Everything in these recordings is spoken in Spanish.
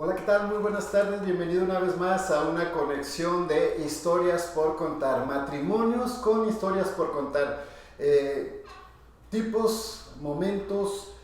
Hola, ¿qué tal? Muy buenas tardes. Bienvenido una vez más a una conexión de historias por contar. Matrimonios con historias por contar. Tipos, momentos,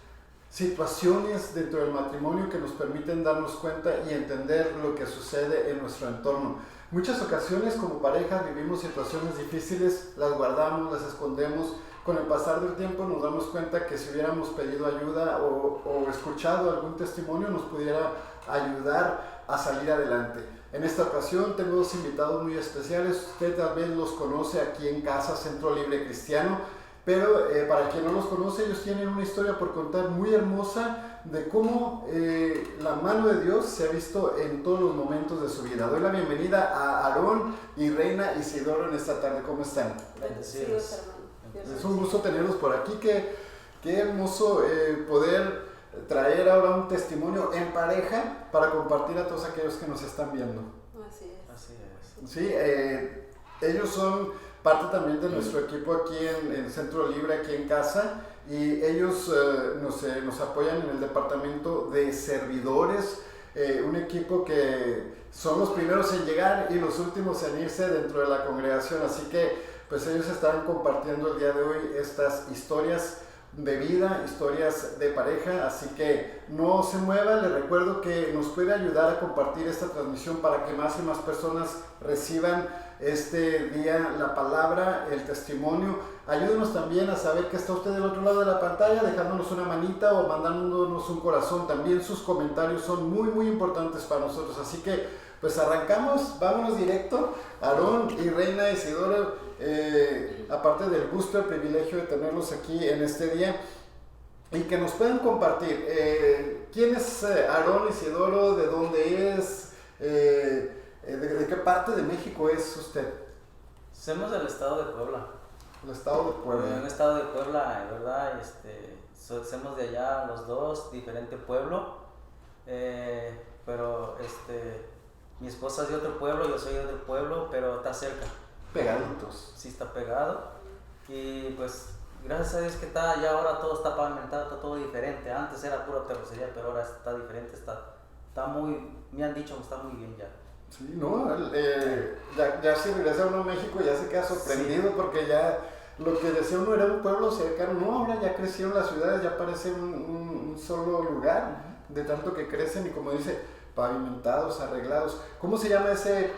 situaciones dentro del matrimonio que nos permiten darnos cuenta y entender lo que sucede en nuestro entorno. Muchas ocasiones como pareja vivimos situaciones difíciles, las guardamos, las escondemos. Con el pasar del tiempo nos damos cuenta que si hubiéramos pedido ayuda o escuchado algún testimonio nos pudiera ayudar a salir adelante. En esta ocasión tengo dos invitados muy especiales. Usted tal vez los conoce aquí en casa, Centro Libre Cristiano, pero para quien no los conoce, ellos tienen una historia por contar muy hermosa de cómo la mano de Dios se ha visto en todos los momentos de su vida. Doy la bienvenida a Aarón y Reina Isidoro en esta tarde. ¿Cómo están? Bendecidos, hermano. Es un gusto tenerlos por aquí. Qué hermoso poder traer ahora un testimonio en pareja para compartir a todos aquellos que nos están viendo. Así es. Así es. Sí, ellos son parte también de nuestro equipo aquí en Centro Libre, aquí en casa, y ellos nos apoyan en el departamento de servidores, un equipo que son los primeros en llegar y los últimos en irse dentro de la congregación, así que pues ellos estarán compartiendo el día de hoy estas historias de vida, historias de pareja, así que no se mueva. Les recuerdo que nos puede ayudar a compartir esta transmisión para que más y más personas reciban este día la palabra, el testimonio. Ayúdenos también a saber que está usted del otro lado de la pantalla, dejándonos una manita o mandándonos un corazón. También sus comentarios son muy importantes para nosotros, así que pues arrancamos, vámonos directo. Aarón y Reina Isidoro, aparte del gusto y el privilegio de tenerlos aquí en este día y que nos puedan compartir quién es Aarón Isidoro, de dónde es, de qué parte de México es usted. Somos del estado de Puebla. El estado de Puebla. En el estado de Puebla, ¿verdad? Somos de allá los dos, diferente pueblo. Pero mi esposa es de otro pueblo, yo soy de otro pueblo, pero está cerca. Pegaditos. Sí, está pegado. Y pues, gracias a Dios que ya ahora todo está pavimentado, está todo diferente. Antes era pura terracería, pero ahora está diferente, está muy, me han dicho que está muy bien ya. Sí, no, ya si regresa uno a México ya se queda sorprendido, sí, porque ya lo que decía uno era un pueblo cercano, no, ahora ya crecieron las ciudades, ya parece un solo lugar, de tanto que crecen y como dice, pavimentados, arreglados. ¿Cómo se llama ese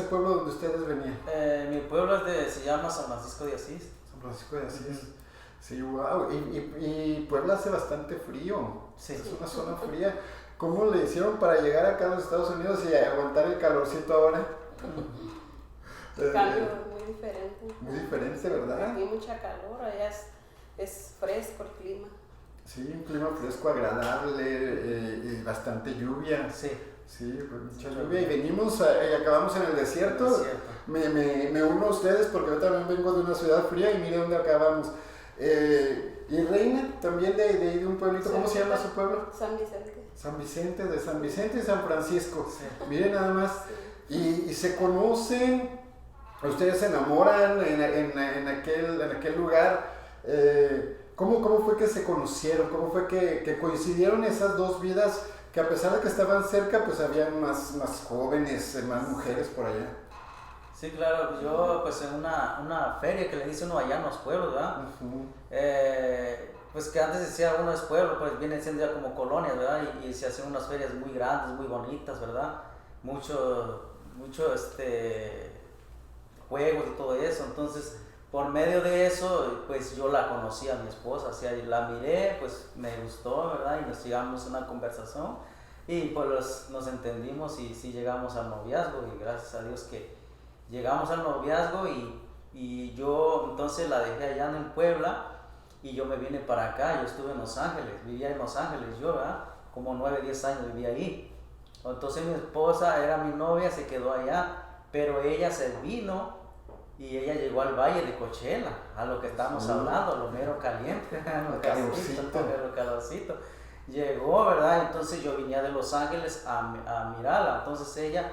pueblo donde ustedes venían? Mi pueblo se llama San Francisco de Asís. San Francisco de Asís. Sí, wow. Y Puebla hace bastante frío. Sí. Es una zona fría. ¿Cómo le hicieron para llegar acá a los Estados Unidos y aguantar el calorcito ahora? Cambio muy diferente. Muy diferente, ¿verdad? Aquí mucha calor, allá es fresco el clima. Sí, un clima fresco, agradable, y bastante lluvia. Sí. Sí, mucha lluvia. Y venimos y acabamos en el desierto. Me uno a ustedes porque yo también vengo de una ciudad fría y mire dónde acabamos. Y Reina, también de un pueblito, ¿cómo se llama su pueblo? San Vicente. San Vicente, de San Vicente y San Francisco. Sí. Miren nada más. Sí. Y se conocen, ustedes se enamoran en aquel lugar. ¿Cómo fue que se conocieron? ¿Cómo fue que coincidieron esas dos vidas que a pesar de que estaban cerca, pues habían más jóvenes, más mujeres por allá? Sí, claro, yo pues en una feria que le dice uno allá en los pueblos, ¿verdad? Uh-huh. Pues que antes decía uno es pueblo, pues vienen siendo ya como colonias, ¿verdad? Y se hacen unas ferias muy grandes, muy bonitas, ¿verdad? Mucho juegos y todo eso. Entonces, por medio de eso, pues yo la conocí a mi esposa, o sea, la miré, pues me gustó, ¿verdad? Y nos llegamos a una conversación y pues nos entendimos y sí llegamos al noviazgo y gracias a Dios que llegamos al noviazgo y yo entonces la dejé allá en Puebla y yo me vine para acá. Yo estuve en Los Ángeles, vivía en Los Ángeles yo, ¿verdad? Como 9, 10 años vivía ahí. Entonces mi esposa era mi novia, se quedó allá, pero ella se vino y ella llegó al Valle de Coachella, a lo que estamos hablando, lo mero caliente, lo calorcito. Llegó, ¿verdad? Entonces yo venía de Los Ángeles a mirarla. Entonces ella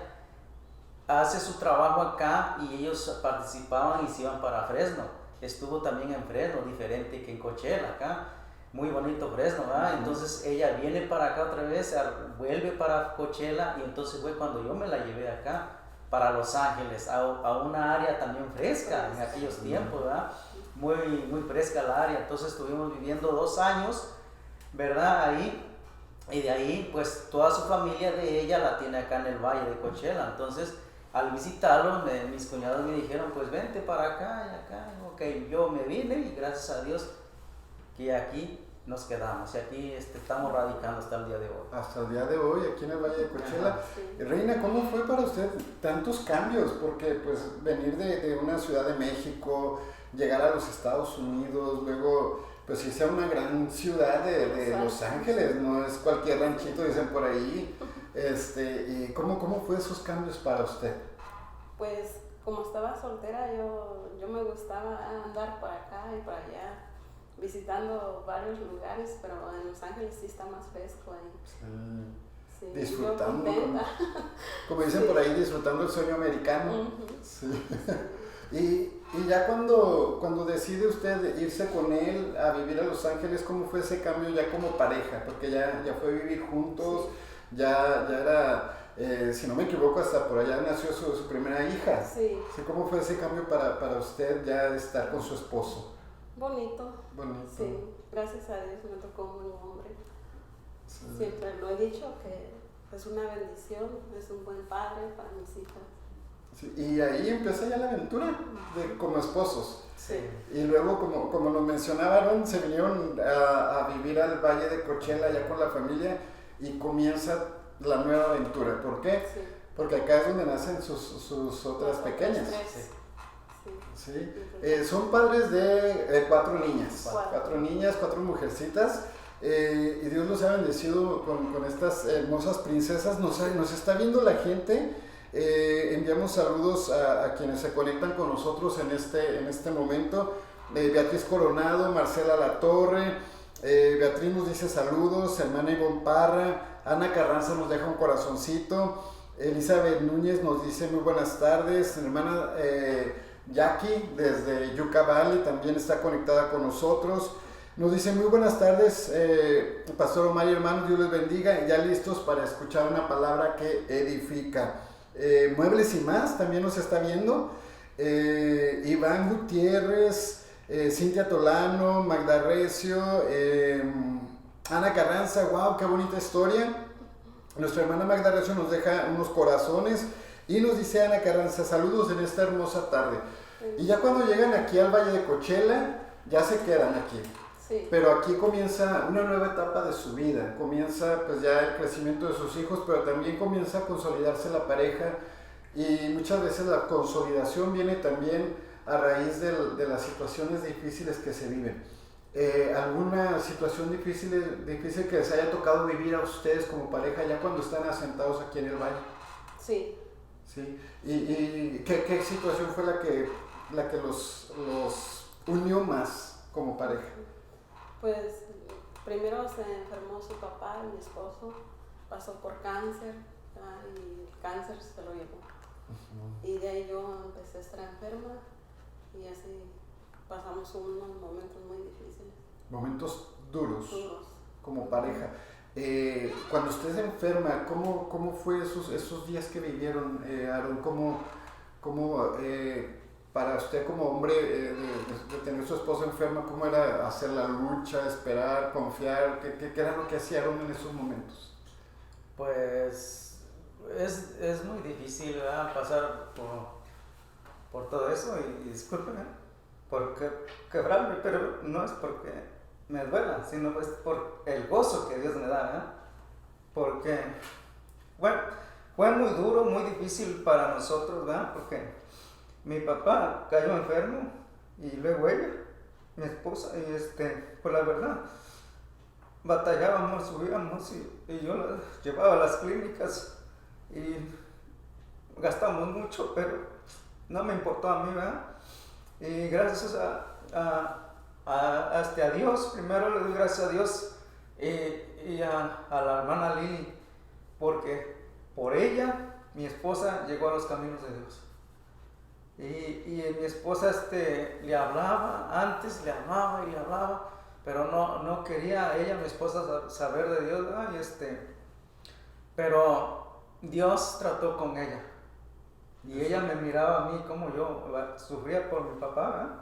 hace su trabajo acá y ellos participaban y se iban para Fresno. Estuvo también en Fresno, diferente que en Coachella acá. muy bonito Fresno, ¿verdad? Entonces ella viene para acá otra vez, vuelve para Coachella y entonces fue cuando yo me la llevé acá para Los Ángeles, a una área también fresca en aquellos tiempos, ¿verdad? Muy, muy fresca la área, entonces estuvimos viviendo 2 años, ¿verdad? Ahí, y de ahí pues toda su familia de ella la tiene acá en el Valle de Coachella, entonces al visitarlo mis cuñados me dijeron pues vente para acá y acá, ok, yo me vine y gracias a Dios que aquí nos quedamos y aquí estamos radicando hasta el día de hoy. Hasta el día de hoy, aquí en el Valle de Coachella. Sí. Reina, ¿cómo fue para usted tantos cambios? Porque pues venir de una ciudad de México, llegar a los Estados Unidos, luego pues irse a una gran ciudad de Los Ángeles, no es cualquier ranchito, dicen por ahí. ¿Y cómo fue esos cambios para usted? Pues como estaba soltera, yo me gustaba andar por acá y por allá, visitando varios lugares, pero en Los Ángeles sí está más fresco ahí. Sí, Disfrutando, yo contenta. como dicen por ahí, disfrutando el sueño americano. Sí. Y ya cuando decide usted irse con él a vivir a Los Ángeles, ¿cómo fue ese cambio ya como pareja? Porque ya fue a vivir juntos, ya era, si no me equivoco, hasta por allá nació su primera hija. Sí. ¿Cómo fue ese cambio para usted ya de estar con su esposo? Bonito. Bonito. Sí, gracias a Dios me tocó un buen hombre. Sí. Siempre lo he dicho que es una bendición, es un buen padre para mis hijas. Sí, y ahí empieza ya la aventura como esposos. Sí. Y luego, como lo mencionaban, se vinieron a vivir al Valle de Coachella ya con la familia y comienza la nueva aventura. ¿Por qué? Sí. Porque acá es donde nacen sus otras pequeñas. Tres. Sí. ¿Sí? Son padres de 4 niñas. Cuatro. 4 niñas, 4 mujercitas. Y Dios los ha bendecido con estas hermosas princesas. Nos está viendo la gente. Enviamos saludos a quienes se conectan con nosotros en este momento. Beatriz Coronado, Marcela Latorre, Beatriz nos dice saludos, hermana Ivonne Parra, Ana Carranza nos deja un corazoncito, Elizabeth Núñez nos dice muy buenas tardes, hermana Jackie desde Yucca Valley también está conectada con nosotros. Nos dice muy buenas tardes, Pastor Omar y hermanos, Dios les bendiga, ya listos para escuchar una palabra que edifica. Muebles y más también nos está viendo. Iván Gutiérrez, Cintia Tolano, Magda Recio, Ana Carranza, wow, qué bonita historia. Nuestra hermana Magda Recio nos deja unos corazones y nos dice Ana Carranza, saludos en esta hermosa tarde. Y ya cuando llegan aquí al Valle de Coachella, ya se quedan aquí. Sí. Pero aquí comienza una nueva etapa de su vida, comienza pues ya el crecimiento de sus hijos, pero también comienza a consolidarse la pareja y muchas veces la consolidación viene también a raíz de las situaciones difíciles que se viven. ¿Alguna situación difícil que les haya tocado vivir a ustedes como pareja ya cuando están asentados aquí en el valle? Sí. ¿Sí? ¿Y qué situación fue la que los unió más como pareja? Pues primero se enfermó su papá, mi esposo, pasó por cáncer y el cáncer se lo llevó. Y de ahí yo empecé a estar enferma y así pasamos unos momentos muy difíciles. Momentos duros Duros. como pareja. Cuando usted se enferma, ¿cómo fue esos días que vivieron, Aaron? ¿Cómo para usted como hombre de tener su esposa enferma, cómo era hacer la lucha, esperar, confiar? ¿Qué era lo que hacía Aaron en esos momentos? Pues es muy difícil, ¿verdad? Pasar por todo eso y discúlpeme por quebrarme, pero no es porque me duela, sino pues por el gozo que Dios me da, ¿verdad? Porque, bueno, fue muy duro, muy difícil para nosotros, ¿verdad? Porque mi papá cayó enfermo y luego ella, mi esposa, y pues la verdad, batallábamos, subíamos y yo la llevaba a las clínicas y gastamos mucho, pero no me importó a mí, ¿verdad? Y gracias a Dios, primero le doy gracias a Dios y a la hermana Lili, porque por ella mi esposa llegó a los caminos de Dios. Y mi esposa le hablaba, antes le hablaba y le hablaba, pero no quería ella, mi esposa, saber de Dios, ¿verdad? Pero Dios trató con ella. Y ella me miraba a mí como yo sufría por mi papá, ¿verdad?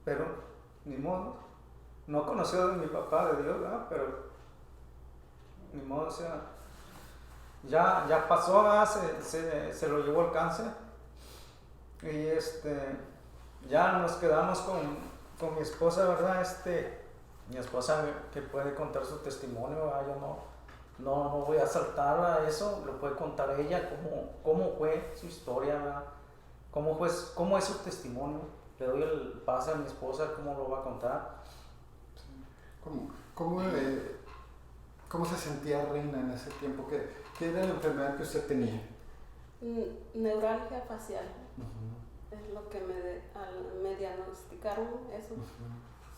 Pero ni modo, no conoció de mi papá, de Dios, ¿verdad? Pero ni modo, o sea, ya pasó, ¿verdad? Se lo llevó el cáncer. Y ya nos quedamos con mi esposa, ¿verdad? Mi esposa que puede contar su testimonio, ¿verdad? Yo no voy a saltarla, eso lo puede contar ella, cómo fue su historia, ¿verdad? Cómo es su testimonio. Le doy el pase a mi esposa, cómo lo va a contar. ¿Cómo se sentía Reina en ese tiempo? ¿Qué era la enfermedad que usted tenía? Neuralgia facial. Es lo que me diagnosticaron eso.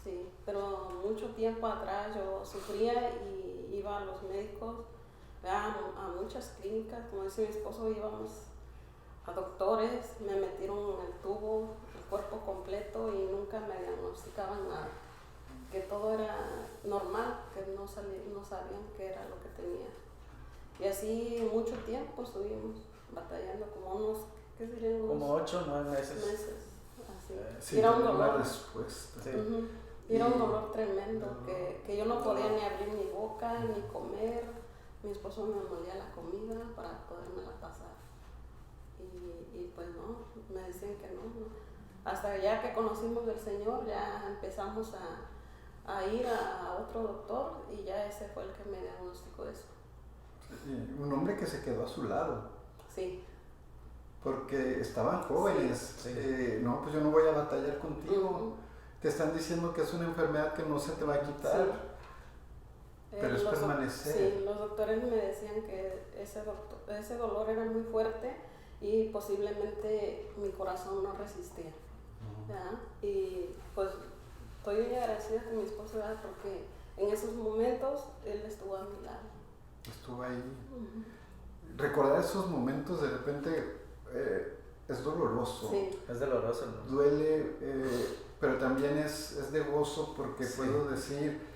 Sí, pero mucho tiempo atrás yo sufría y iba a los médicos, a muchas clínicas, como dice mi esposo, íbamos a doctores, me metieron en el tubo, el cuerpo completo y nunca me diagnosticaban nada, que todo era normal, que no sabían qué era lo que tenía. Y así mucho tiempo estuvimos batallando, como unos, ¿qué serían? Como 8 o 9 meses. Así. Sí, era un una dolor. respuesta. Sí. Y era un dolor tremendo, que yo no podía ni abrir mi boca, ni comer. Mi esposo me molía la comida para podérmela pasar. Y pues no, me decían que no. Hasta ya que conocimos del Señor, ya empezamos a ir a otro doctor y ya ese fue el que me diagnosticó eso. Un hombre que se quedó a su lado. Sí. Porque estaban jóvenes. Sí. No, pues yo no voy a batallar contigo. Te están diciendo que es una enfermedad que no se te va a quitar. Sí. Pero es permanecer. Sí, los doctores me decían que ese dolor era muy fuerte y posiblemente mi corazón no resistía. Y pues estoy muy agradecida con mi esposo, ¿verdad? Porque en esos momentos él estuvo a mi lado. Estuvo ahí. Recordar esos momentos de repente es doloroso. Sí. Es doloroso, ¿no? Duele, pero también es de gozo porque puedo decir,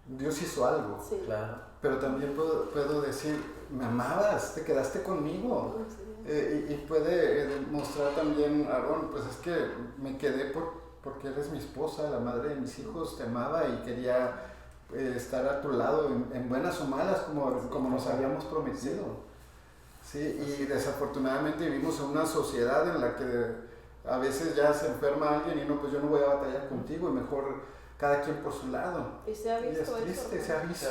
Dios hizo algo. Sí. Claro. Pero también puedo decir, me amabas, te quedaste conmigo. Y puede demostrar también, Aarón, pues es que me quedé porque eres mi esposa, la madre de mis hijos, te amaba y quería estar a tu lado en buenas o malas, como nos habíamos prometido. Sí, y desafortunadamente vivimos en una sociedad en la que a veces ya se enferma alguien y no, pues yo no voy a batallar contigo y mejor cada quien por su lado. Y se ha visto es triste, eso. se ha visto.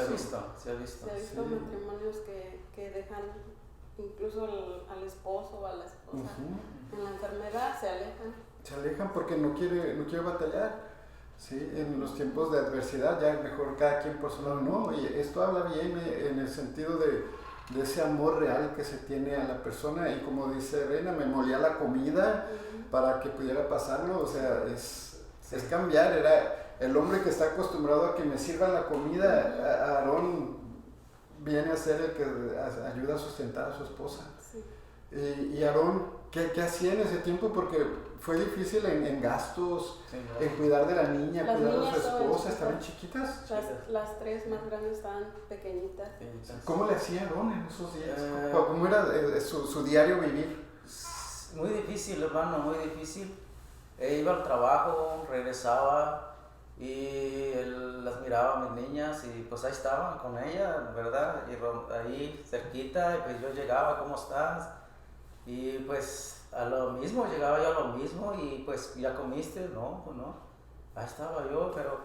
Se ha visto. Se ha visto matrimonios que dejan incluso al esposo o a la esposa en la enfermedad, se alejan. Se alejan porque no quiere batallar. Sí, en los tiempos de adversidad ya mejor cada quien por su lado. No, y esto habla bien en el sentido de ese amor real que se tiene a la persona, y como dice Reina, me molía la comida para que pudiera pasarlo, o sea, es cambiar. Era el hombre que está acostumbrado a que me sirvan la comida. Aarón viene a ser el que ayuda a sustentar a su esposa. Sí. Y Aarón, ¿qué hacía en ese tiempo? Porque fue difícil en gastos, en cuidar de la niña, cuidar de su esposa. ¿Estaban chiquitas? Las tres más grandes estaban pequeñitas. ¿Cómo le hacía Aarón en esos días? ¿Cómo era su diario vivir? Muy difícil, hermano, muy difícil. Iba al trabajo, regresaba y él las miraba a mis niñas y pues ahí estaban con ella, ¿verdad? Y ahí cerquita, y pues yo llegaba, ¿cómo estás? Y pues a lo mismo, llegaba yo a lo mismo y pues, ¿ya comiste? No, pues no. Ahí estaba yo, pero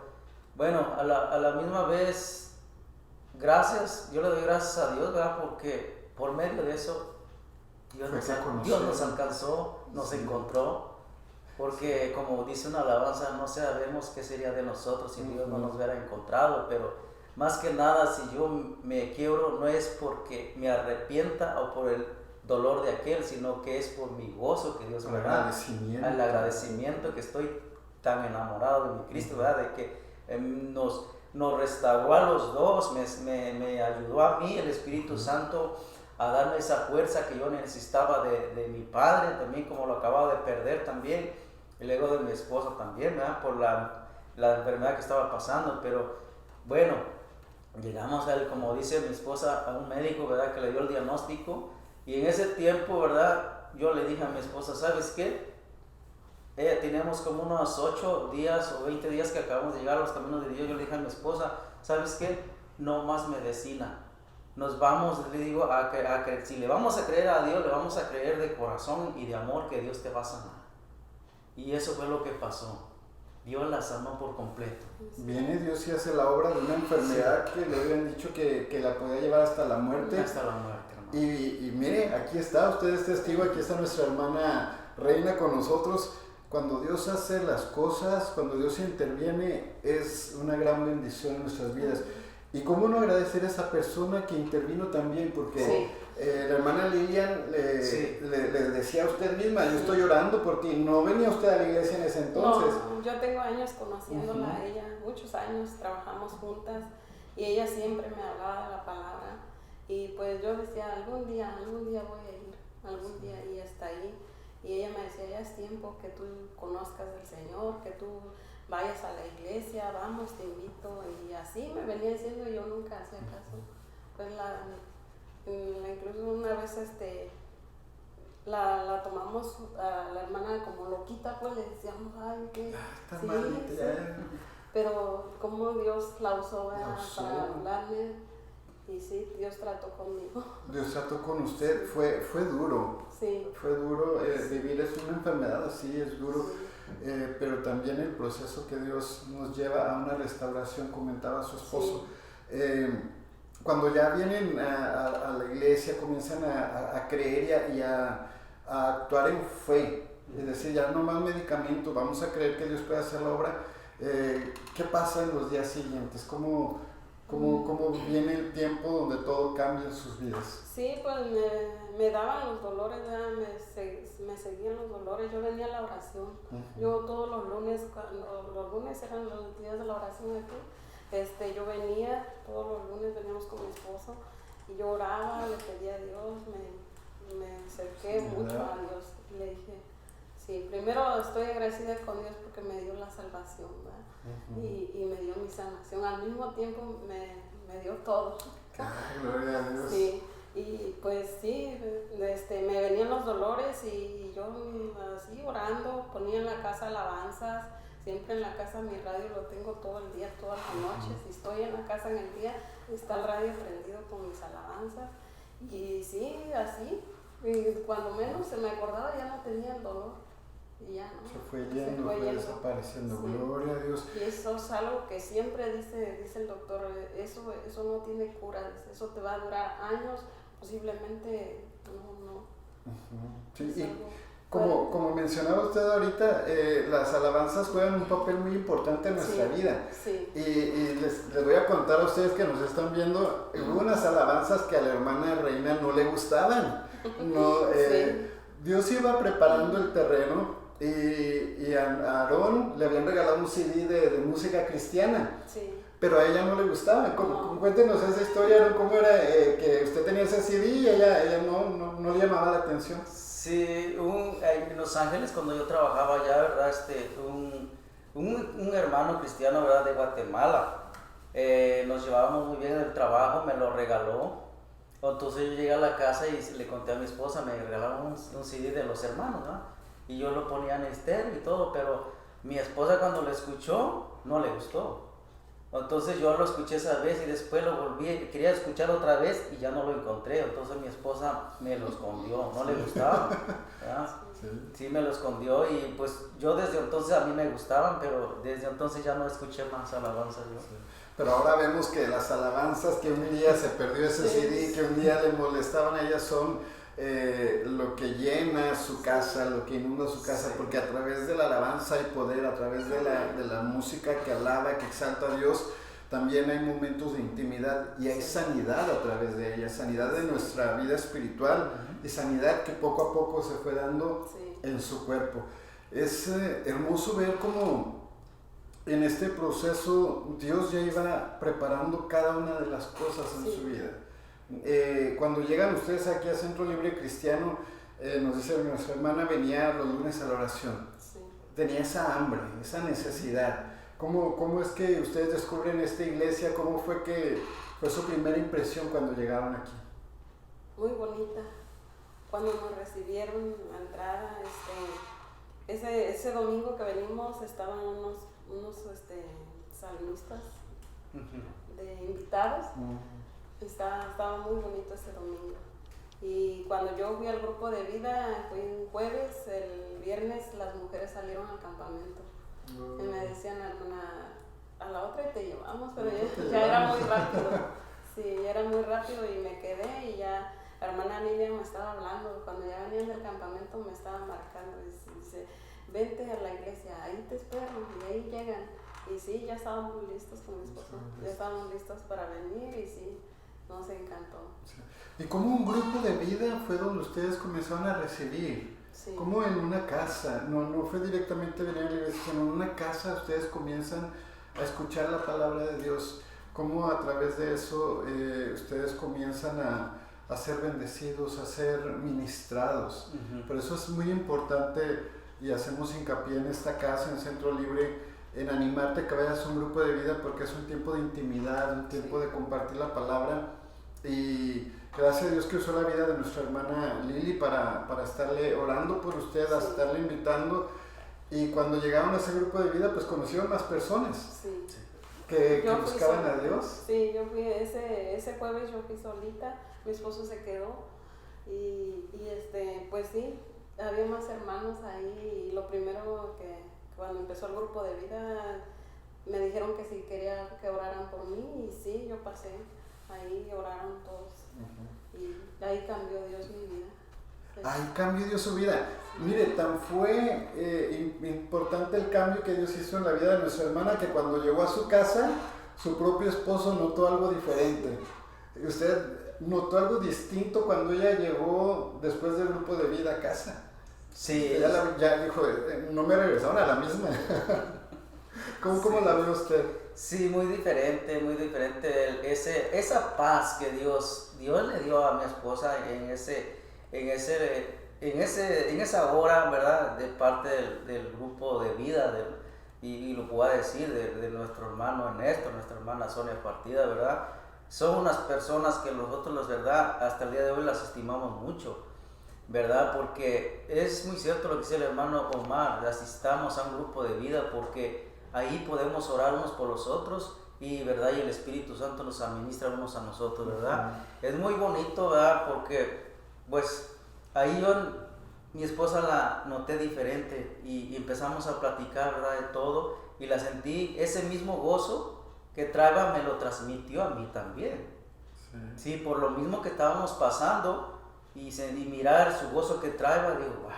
bueno, a la misma vez, yo le doy gracias a Dios, ¿verdad? Porque por medio de eso, Dios nos alcanzó, nos encontró. Porque como dice una alabanza, no sabemos qué sería de nosotros si Dios no nos hubiera encontrado, pero más que nada, si yo me quiebro, no es porque me arrepienta o por el dolor de aquel, sino que es por mi gozo que Dios me da, el agradecimiento que estoy tan enamorado de mi Cristo, ¿verdad? De que nos restauró a los dos, me ayudó a mí el Espíritu Santo a darme esa fuerza que yo necesitaba de mi padre también, como lo acababa de perder también, y luego de mi esposa también, ¿verdad? Por la la enfermedad que estaba pasando, pero bueno, llegamos como dice mi esposa, a un médico, ¿verdad? Que le dio el diagnóstico, y en ese tiempo, ¿verdad? Yo le dije a mi esposa, ¿sabes qué? Teníamos como unos 8 días o 20 días que acabamos de llegar a los caminos de Dios. Yo le dije a mi esposa, ¿sabes qué? No más medicina. Nos vamos, le digo, si le vamos a creer a Dios, le vamos a creer de corazón y de amor que Dios te va a sanar. Y eso fue lo que pasó. Dios la sanó por completo. Viene Dios y hace la obra de una enfermedad que le habían dicho que la podía llevar hasta la muerte. Hasta la muerte, hermano. Y mire, aquí está, usted es testigo, aquí está nuestra hermana Reina con nosotros. Cuando Dios hace las cosas, cuando Dios interviene, es una gran bendición en nuestras vidas. Y cómo no agradecer a esa persona que intervino también, porque la hermana Lilian le decía a usted misma, yo estoy orando por ti. No venía usted a la iglesia en ese entonces. No, yo tengo años conociéndola a ella, muchos años, trabajamos juntas y ella siempre me hablaba de la palabra. Y pues yo decía, algún día voy a ir, algún día, y hasta ahí. Y ella me decía, ya es tiempo que tú conozcas al Señor, que tú vayas a la iglesia, vamos, te invito. Y así me venía diciendo y yo nunca hacía caso. Pues incluso una vez la tomamos a la hermana como loquita, pues le decíamos, ay, que Está sí, malita, sí. Pero como Dios la usó para hablarme. Y sí, Dios trató conmigo. Dios trató con usted, fue duro. Sí. Fue duro, vivir es una enfermedad así, es duro, pero también el proceso que Dios nos lleva a una restauración, comentaba su esposo. Cuando ya vienen a la iglesia, comienzan a creer y a actuar en fe, es decir, ya no más medicamentos, vamos a creer que Dios puede hacer la obra. ¿Qué pasa en los días siguientes? ¿Cómo viene el tiempo donde todo cambia en sus vidas? Sí, pues me daban los dolores, me seguían los dolores, yo venía a la oración. Yo todos los lunes eran los días de la oración aquí, yo venía, todos los lunes veníamos con mi esposo y yo oraba, le pedía a Dios, me acerqué mucho a Dios y le dije, sí, primero estoy agradecida con Dios porque me dio la salvación, ¿verdad? Y me dio mi sanación, al mismo tiempo me dio todo. Ay, gloria a Dios. Sí, y pues sí, me venían los dolores y yo así orando, ponía en la casa alabanzas, siempre en la casa mi radio lo tengo todo el día, todas las noches, si estoy en la casa en el día, está el radio prendido con mis alabanzas, y sí, así, y cuando menos se me acordaba ya no tenía el dolor. Y ya, ¿no? Se fue yendo, fue desapareciendo. Sí. Gloria a Dios. Y eso es algo que siempre dice el doctor, eso no tiene cura, eso te va a durar años, posiblemente no. Sí, y como mencionaba usted ahorita, las alabanzas juegan un papel muy importante en nuestra vida. Sí. Y les voy a contar a ustedes que nos están viendo, hubo unas alabanzas que a la hermana Reina no le gustaban. No, Dios iba preparando el terreno. Y a Aarón le habían regalado un CD de música cristiana, pero a ella no le gustaba. Cuéntenos esa historia, Aarón, ¿cómo era que usted tenía ese CD y ella no le llamaba la atención? Sí, en Los Ángeles cuando yo trabajaba allá, ¿verdad? Un hermano cristiano, ¿verdad? De Guatemala, nos llevábamos muy bien en el trabajo, me lo regaló. Entonces yo llegué a la casa y le conté a mi esposa, me regalaron un CD de los hermanos, ¿no? Y yo lo ponía en estéreo y todo, pero mi esposa cuando lo escuchó, no le gustó. Entonces yo lo escuché esa vez y después lo volví, quería escuchar otra vez y ya no lo encontré. Entonces mi esposa me lo escondió, no le gustaba. Sí, me lo escondió y pues yo desde entonces a mí me gustaban, pero desde entonces ya no escuché más alabanzas yo. Pero ahora vemos que las alabanzas que un día se perdió ese CD, que un día le molestaban a ellas son lo que llena su casa, lo que inunda su casa, porque a través de la alabanza hay poder, a través de la música que alaba, que exalta a Dios, también hay momentos de intimidad y hay sanidad a través de ella, sanidad de nuestra vida espiritual y sanidad que poco a poco se fue dando en su cuerpo. Es hermoso ver cómo en este proceso Dios ya iba preparando cada una de las cosas en su vida. Cuando llegan ustedes aquí a Centro Libre Cristiano, nos dice nuestra hermana venía los lunes a la oración. Tenía esa hambre, esa necesidad, ¿Cómo es que ustedes descubren esta iglesia? ¿Cómo fue que fue su primera impresión cuando llegaron aquí? Muy bonita. Cuando nos recibieron la entrada, ese domingo que venimos estaban unos salmistas de invitados. Estaba muy bonito ese domingo. Y cuando yo fui al grupo de vida, fui un jueves, el viernes las mujeres salieron al campamento. Y me decían, hermana, a la otra te llevamos, pero ya era muy rápido. Sí, ya era muy rápido y me quedé y ya la hermana Lidia me estaba hablando. Cuando ya venían del campamento me estaba marcando. Dice, vente a la iglesia, ahí te espero, y ahí llegan. Y sí, ya estábamos listos con mi esposo, ya estábamos listos para venir y sí, nos encantó. Sí. ¿Y cómo un grupo de vida fue donde ustedes comenzaron a recibir? Sí. ¿Cómo en una casa? No fue directamente venir a la iglesia, sino en una casa ustedes comienzan a escuchar la palabra de Dios. ¿Cómo a través de eso ustedes comienzan a ser bendecidos, a ser ministrados? Por eso es muy importante y hacemos hincapié en esta casa, en Centro Libre, en animarte a que vayas a un grupo de vida porque es un tiempo de intimidad, un tiempo de compartir la palabra. Y gracias a Dios que usó la vida de nuestra hermana Lili para estarle orando por usted, a estarle invitando. Y cuando llegaron a ese grupo de vida, pues conocieron más personas que buscaban a Dios. Sí, yo fui ese jueves, yo fui solita, mi esposo se quedó y pues sí, había más hermanos ahí. Y lo primero que cuando empezó el grupo de vida me dijeron que si quería que oraran por mí y sí, yo pasé. Ahí oraron todos y ahí cambió Dios mi vida. Ahí cambió Dios su vida. Mire, tan fue importante el cambio que Dios hizo en la vida de nuestra hermana que cuando llegó a su casa, su propio esposo notó algo diferente. ¿Usted notó algo distinto cuando ella llegó después del grupo de vida a casa? Sí. Ya dijo, no me regresaron a la misma. ¿Cómo la ve usted? Sí, muy diferente, esa paz que Dios le dio a mi esposa en esa hora, ¿verdad? De parte del grupo de vida, y lo puedo decir, de nuestro hermano Ernesto, nuestra hermana Sonia Partida, ¿verdad? Son unas personas que nosotros, ¿verdad? Hasta el día de hoy las estimamos mucho, ¿verdad? Porque es muy cierto lo que dice el hermano Omar, asistamos a un grupo de vida porque ahí podemos orar unos por los otros y, ¿verdad? Y el Espíritu Santo nos administra unos a nosotros, ¿verdad? Es muy bonito, ¿verdad? Porque, pues, ahí mi esposa la noté diferente y empezamos a platicar, ¿verdad? De todo y la sentí, ese mismo gozo que traía me lo transmitió a mí también. Sí, por lo mismo que estábamos pasando y mirar su gozo que traía, digo, wow.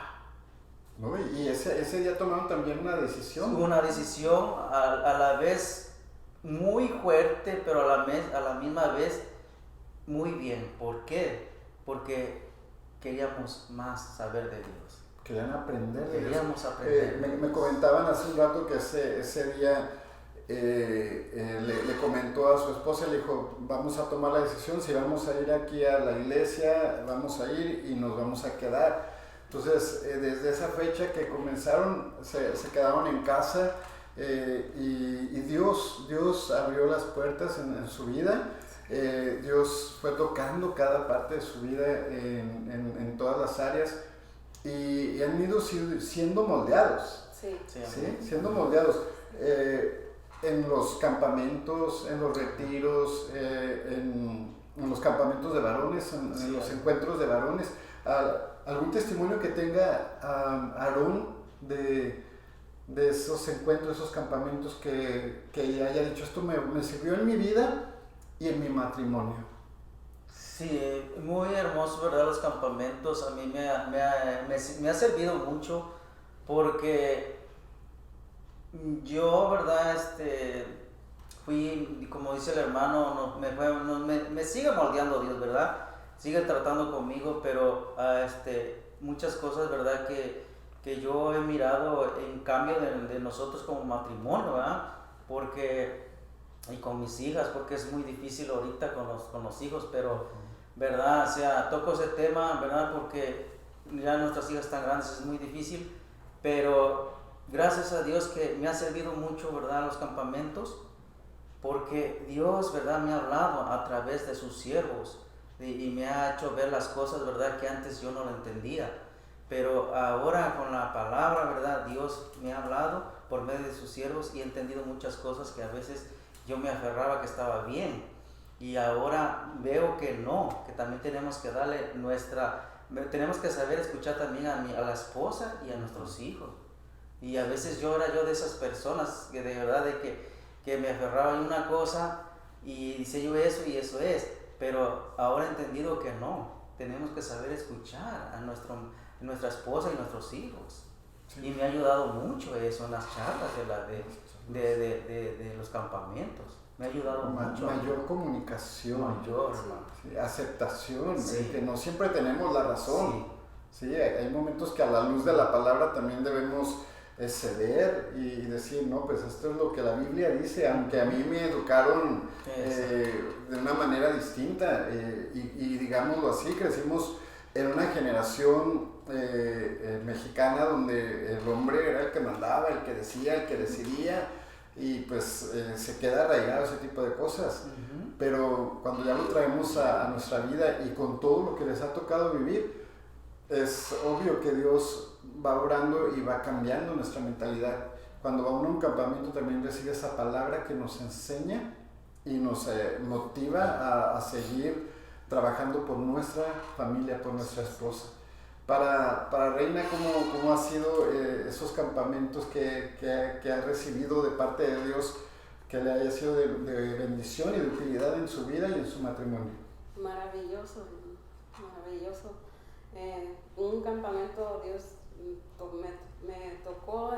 No, y ese día tomaron también una decisión. Una decisión a la vez muy fuerte, pero a la misma vez muy bien. ¿Por qué? Porque queríamos más saber de Dios. Querían aprender de Dios. Queríamos aprender. Me comentaban hace un rato que ese día le comentó a su esposa, le dijo, vamos a tomar la decisión, si vamos a ir aquí a la iglesia, vamos a ir y nos vamos a quedar. Entonces, desde esa fecha que comenzaron, se quedaron en casa y Dios abrió las puertas en su vida. Dios fue tocando cada parte de su vida en todas las áreas y han ido siendo moldeados. Sí. Siendo moldeados en los campamentos, en los retiros, en los campamentos de varones, en los encuentros de varones. ¿Algún testimonio que tenga Aarón de esos encuentros, esos campamentos que haya dicho, esto me sirvió en mi vida y en mi matrimonio? Sí, muy hermoso, ¿verdad? Los campamentos a mí me ha servido mucho porque yo, ¿verdad? Fui, como dice el hermano, me sigue moldeando Dios, ¿verdad? Sigue tratando conmigo, pero muchas cosas, ¿verdad? Que yo he mirado en cambio de nosotros como matrimonio, ¿verdad? Y con mis hijas, porque es muy difícil ahorita con los hijos, pero, ¿verdad? O sea, toco ese tema, ¿verdad? Porque ya nuestras hijas están grandes, es muy difícil, pero gracias a Dios que me ha servido mucho, ¿verdad?, los campamentos, porque Dios, ¿verdad?, me ha hablado a través de sus siervos y me ha hecho ver las cosas, ¿verdad?, que antes yo no lo entendía. Pero ahora con la palabra, ¿verdad?, Dios me ha hablado por medio de sus siervos y he entendido muchas cosas que a veces yo me aferraba que estaba bien. Y ahora veo que no, que también tenemos que darle tenemos que saber escuchar también a la esposa y a nuestros hijos. Y a veces yo era de esas personas que de verdad que me aferraba en una cosa y dice yo eso y eso es. Pero ahora he entendido que no, tenemos que saber escuchar a nuestra esposa y nuestros hijos. Sí. Y me ha ayudado mucho eso en las charlas de los campamentos. Me ha ayudado mucho. Mayor comunicación. Mayor, sí, aceptación, sí. Que no siempre tenemos la razón. Sí. Sí, hay momentos que a la luz de la palabra también debemos ceder y decir, no, pues esto es lo que la Biblia dice, aunque a mí me educaron de una manera distinta y digámoslo así, crecimos en una generación mexicana donde el hombre era el que mandaba, el que decía, el que decidía y pues se queda arraigado ese tipo de cosas. Uh-huh. Pero cuando ya lo traemos a nuestra vida y con todo lo que les ha tocado vivir, es obvio que Dios va orando y va cambiando nuestra mentalidad. Cuando va uno a un campamento también recibe esa palabra que nos enseña y nos motiva a seguir trabajando por nuestra familia, por nuestra esposa. Para Reina, ¿cómo ha sido esos campamentos que ha recibido de parte de Dios, que le haya sido de bendición y de utilidad en su vida y en su matrimonio? Maravilloso, maravilloso. Un campamento Dios me tocó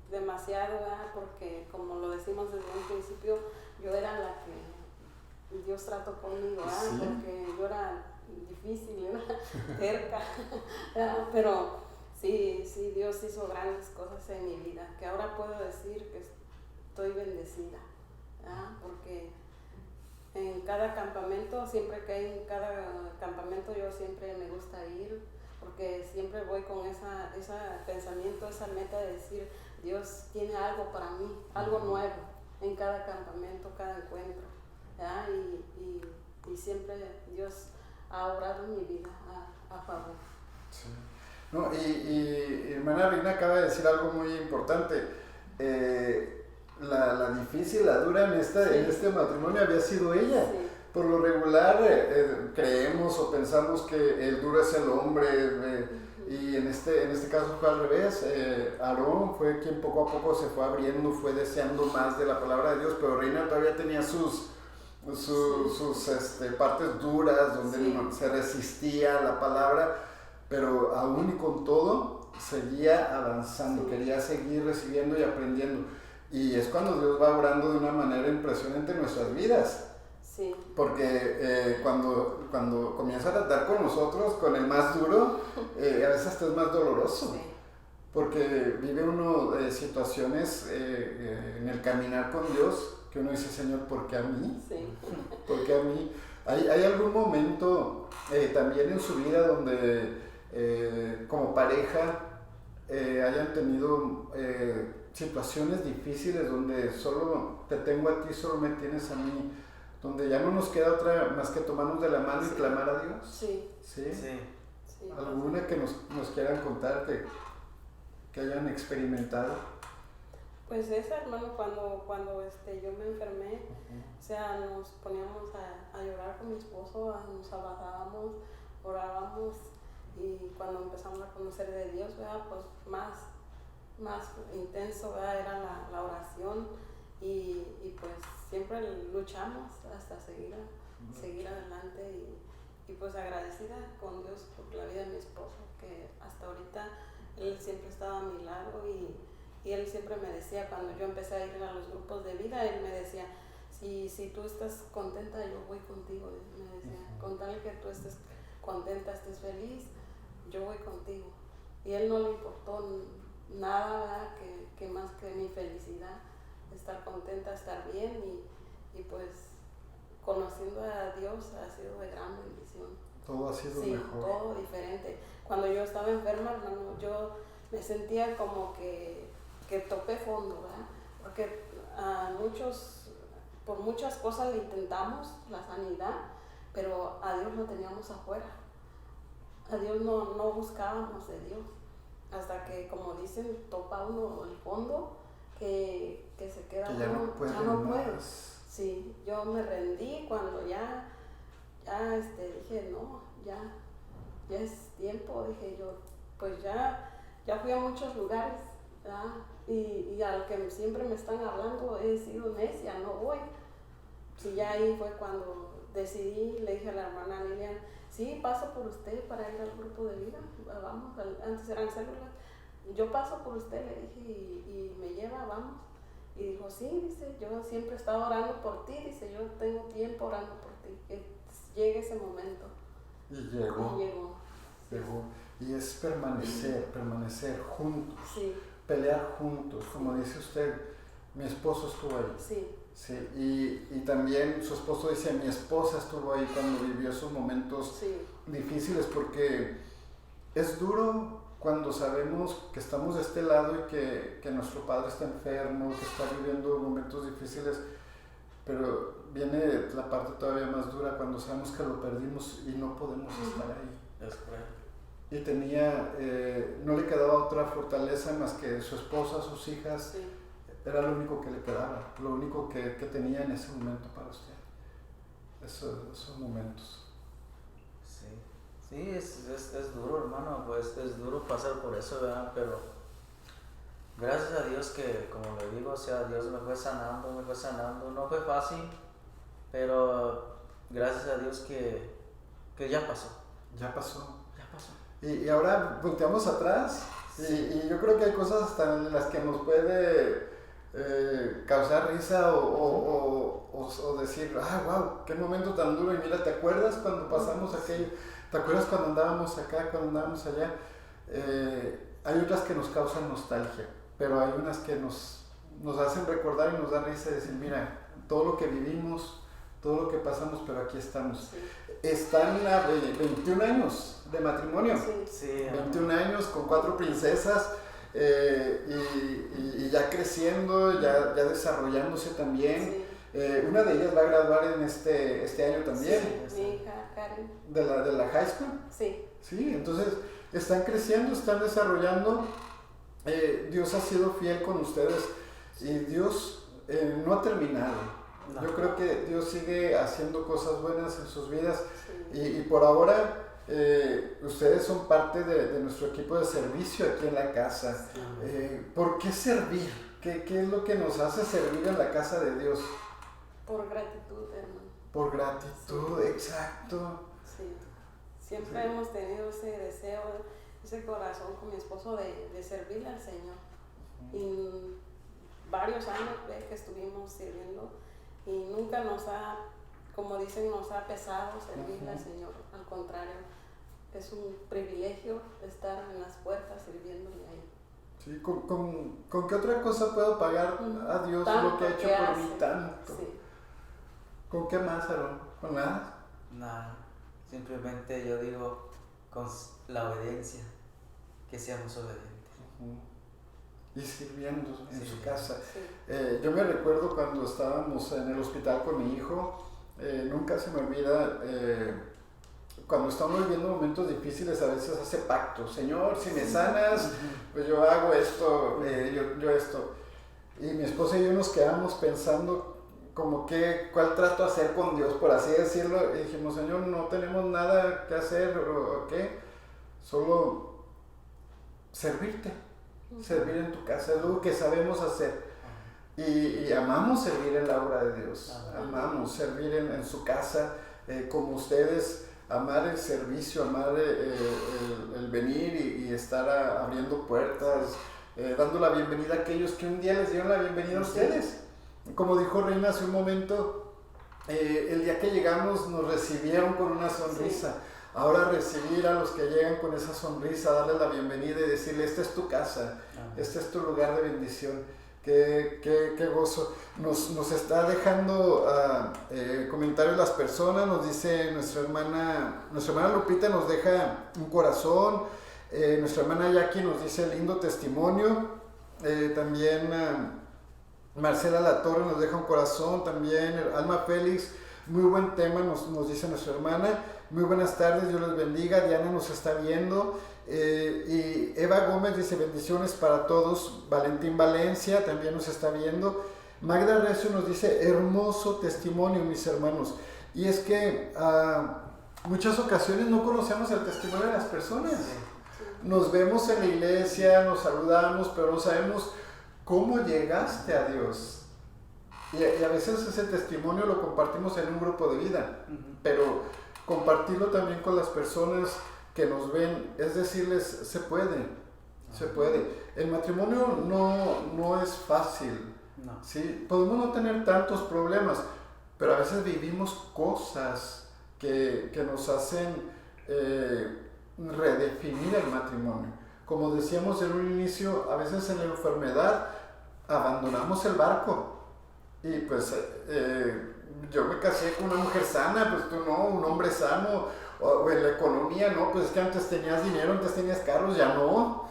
demasiado, ¿verdad? Porque como lo decimos desde un principio, yo era la que Dios trató conmigo, ¿verdad? Sí. Porque yo era difícil, era cerca, pero sí, Dios hizo grandes cosas en mi vida, que ahora puedo decir que estoy bendecida, ¿verdad? Porque en cada campamento, siempre que hay en cada campamento, yo siempre me gusta ir, porque siempre voy con ese pensamiento, esa meta de decir, Dios tiene algo para mí, algo nuevo en cada campamento, cada encuentro, ¿verdad? Y siempre Dios ha obrado en mi vida a favor. Sí. No, y hermana Reina acaba de decir algo muy importante. La difícil, la dura en este matrimonio había sido ella. Sí. Por lo regular creemos o pensamos que el duro es el hombre, y en este caso fue al revés. Aarón fue quien poco a poco se fue abriendo, fue deseando más de la palabra de Dios, pero Reina todavía tenía sus partes duras donde se resistía a la palabra, pero aún y con todo seguía avanzando, quería seguir recibiendo y aprendiendo. Y es cuando Dios va obrando de una manera impresionante en nuestras vidas. Sí. Porque cuando comienza a tratar con nosotros, con el más duro, a veces hasta es más doloroso. Sí. Porque vive uno situaciones en el caminar con Dios que uno dice, Señor, ¿por qué a mí? Sí. ¿Por qué a mí? ¿Hay algún momento también en su vida donde como pareja hayan tenido situaciones difíciles donde solo te tengo a ti, solo me tienes a mí, donde ya no nos queda otra más que tomarnos de la mano y clamar a Dios? Sí. ¿Sí? ¿Alguna que nos quieran contar que hayan experimentado? Pues esa, hermano, cuando yo me enfermé, o sea, nos poníamos a llorar con mi esposo, nos abrazábamos, orábamos, y cuando empezamos a conocer de Dios, ¿verdad? Pues más intenso, ¿verdad? Era la oración, y pues siempre luchamos hasta seguir adelante, y pues agradecida con Dios por la vida de mi esposo, que hasta ahorita él siempre estaba a mi lado, y él siempre me decía, cuando yo empecé a ir a los grupos de vida, él me decía, si tú estás contenta, yo voy contigo. Me decía, con tal que tú estés contenta, estés feliz, yo voy contigo. Y a él no le importó nada, ¿verdad? que más que mi felicidad, estar contenta, estar bien, y pues conociendo a Dios ha sido de gran bendición. Todo ha sido mejor. Sí, todo diferente. Cuando yo estaba enferma, hermano, yo me sentía como que que topé fondo, ¿verdad? Porque por muchas cosas le intentamos la sanidad, pero a Dios lo teníamos afuera. A Dios no buscábamos de Dios. Hasta que, como dicen, topa uno el fondo, que se queda que ya uno, no puede ya no puede. más. Sí, yo me rendí cuando ya dije, no, ya es tiempo, dije yo, pues ya fui a muchos lugares, ¿verdad? Y a lo que siempre me están hablando he sido necia, no voy. Y ya ahí fue cuando decidí, le dije a la hermana Lilian, sí, paso por usted para ir al grupo de vida, vamos, antes eran células, yo paso por usted, le dije, y me lleva, vamos. Y dijo, sí, dice, yo siempre he estado orando por ti, dice, yo tengo tiempo orando por ti, que llegue ese momento. Y llegó. Sí. Llegó. Y es permanecer juntos, Sí. pelear juntos, como dice usted, mi esposo estuvo ahí. Sí. Sí, y también su esposo dice, mi esposa estuvo ahí cuando vivió esos momentos Sí. difíciles, porque es duro cuando sabemos que estamos de este lado y que nuestro padre está enfermo, que está viviendo momentos difíciles, pero viene la parte todavía más dura cuando sabemos que lo perdimos y no podemos estar ahí. Es correcto. Y tenía, no le quedaba otra fortaleza más que su esposa, sus hijas. Sí. Era lo único que le quedaba, lo único que tenía en ese momento para usted. Esos momentos. Sí, es duro, hermano, pues es duro pasar por eso, ¿verdad? Pero gracias a Dios que, como le digo, o sea, Dios me fue sanando, no fue fácil, pero gracias a Dios que ya pasó. Ya pasó. Ya pasó. Y ahora volteamos atrás y yo creo que hay cosas hasta en las que nos puede causar risa o decir, wow, qué momento tan duro, y mira, ¿te acuerdas cuando pasamos aquello? ¿Te acuerdas cuando andábamos acá, cuando andábamos allá? Hay otras que nos causan nostalgia, pero hay unas que nos hacen recordar y nos dan risa y decir, mira, todo lo que vivimos, todo lo que pasamos, pero aquí estamos. Sí. Están a 21 años de matrimonio. Sí. 21 años con 4 princesas, y ya creciendo, ya desarrollándose también. Sí. Una de ellas va a graduar en este año también, Sí, mi hija Karen. de la high school. Sí. Sí, entonces están creciendo, están desarrollando. Dios ha sido fiel con ustedes y Dios no ha terminado. No. Yo creo que Dios sigue haciendo cosas buenas en sus vidas, Sí. y por ahora ustedes son parte de nuestro equipo de servicio aquí en la casa. ¿Por qué servir? ¿Qué es lo que nos hace servir en la casa de Dios? Por gratitud, hermano. Por gratitud, exacto. Sí. Siempre hemos tenido ese deseo, ese corazón con mi esposo de servirle al Señor. Y varios años que estuvimos sirviendo y nunca nos ha, como dicen, nos ha pesado servirle al Señor. Al contrario, es un privilegio estar en las puertas sirviéndole a Él. Sí, ¿con qué otra cosa puedo pagar a Dios Tanto lo que ha hecho que por hace. mí tanto? Sí. ¿Con qué más, Aarón? ¿Con nada? Nada, simplemente yo digo con la obediencia, que seamos obedientes. Y sirviendo en Sí. su casa. Sí. Yo me recuerdo cuando estábamos en el hospital con mi hijo, nunca se me olvida, cuando estamos viviendo momentos difíciles a veces hace pactos. Señor, si me sanas, pues yo hago esto, yo esto. Y mi esposa y yo nos quedamos pensando como cuál trato hacer con Dios, por así decirlo. Y dijimos, Señor, no tenemos nada que hacer, o qué, solo servirte. Servir en tu casa, es lo que sabemos hacer. Y amamos servir en la obra de Dios. Amamos servir en su casa, como ustedes, amar el servicio, amar el venir y estar abriendo puertas, dando la bienvenida a aquellos que un día les dieron la bienvenida a ustedes. Como dijo Reina hace un momento, el día que llegamos nos recibieron con una sonrisa. Ahora recibir a los que llegan con esa sonrisa, darles la bienvenida y decirle, esta es tu casa, este es tu lugar de bendición. Qué gozo. Nos está dejando comentarios las personas, nos dice nuestra hermana Lupita, nos deja un corazón, nuestra hermana Jackie nos dice lindo testimonio, También Marcela Latorre nos deja un corazón. También Alma Félix, muy buen tema, nos dice nuestra hermana. Muy buenas tardes, Dios les bendiga. Diana nos está viendo. Y Eva Gómez dice bendiciones para todos. Valentín Valencia también nos está viendo. Magda Recio nos dice hermoso testimonio, mis hermanos. Y es que muchas ocasiones no conocemos el testimonio de las personas. Nos vemos en la iglesia, nos saludamos, pero no sabemos cómo llegaste a Dios. Y a veces ese testimonio lo compartimos en un grupo de vida, pero compartirlo también con las personas que nos ven, es decirles, se puede. El matrimonio no es fácil, No. ¿sí? Podemos no tener tantos problemas, pero a veces vivimos cosas que nos hacen redefinir el matrimonio. Como decíamos en un inicio, a veces en la enfermedad abandonamos el barco. Y pues yo me casé con una mujer sana, pues tú no, un hombre sano. O en la economía, no, pues es que antes tenías dinero, antes tenías carros, ya no.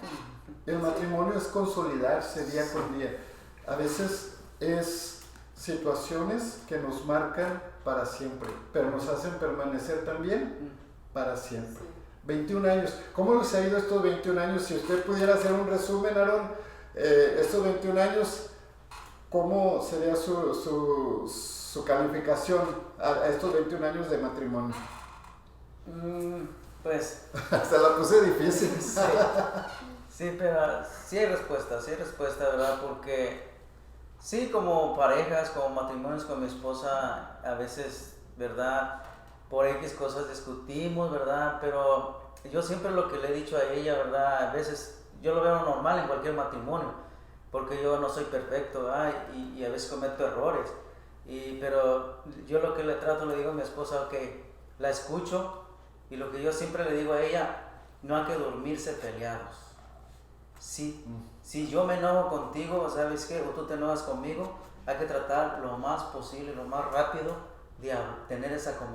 El matrimonio es consolidarse día con día. A veces es situaciones que nos marcan para siempre, pero nos hacen permanecer también para siempre. 21 años. ¿Cómo les ha ido estos 21 años? Si usted pudiera hacer un resumen, Aaron, estos 21 años, ¿cómo sería su calificación a estos 21 años de matrimonio? Pues... Se la puse difícil. Sí, pero sí hay respuesta, ¿verdad? Porque sí, como parejas, como matrimonios con mi esposa, a veces, ¿verdad? Por X cosas discutimos, ¿verdad? Pero yo siempre lo que le he dicho a ella, ¿verdad? A veces yo lo veo normal en cualquier matrimonio, porque yo no soy perfecto, ¿verdad? Y a veces cometo errores. Pero yo lo que le digo a mi esposa, que la escucho, y lo que yo siempre le digo a ella, no hay que dormirse peleados. Sí, si yo me enojo contigo, ¿sabes qué? O tú te enojas conmigo, hay que tratar lo más posible, lo más rápido de tener esa comunicación.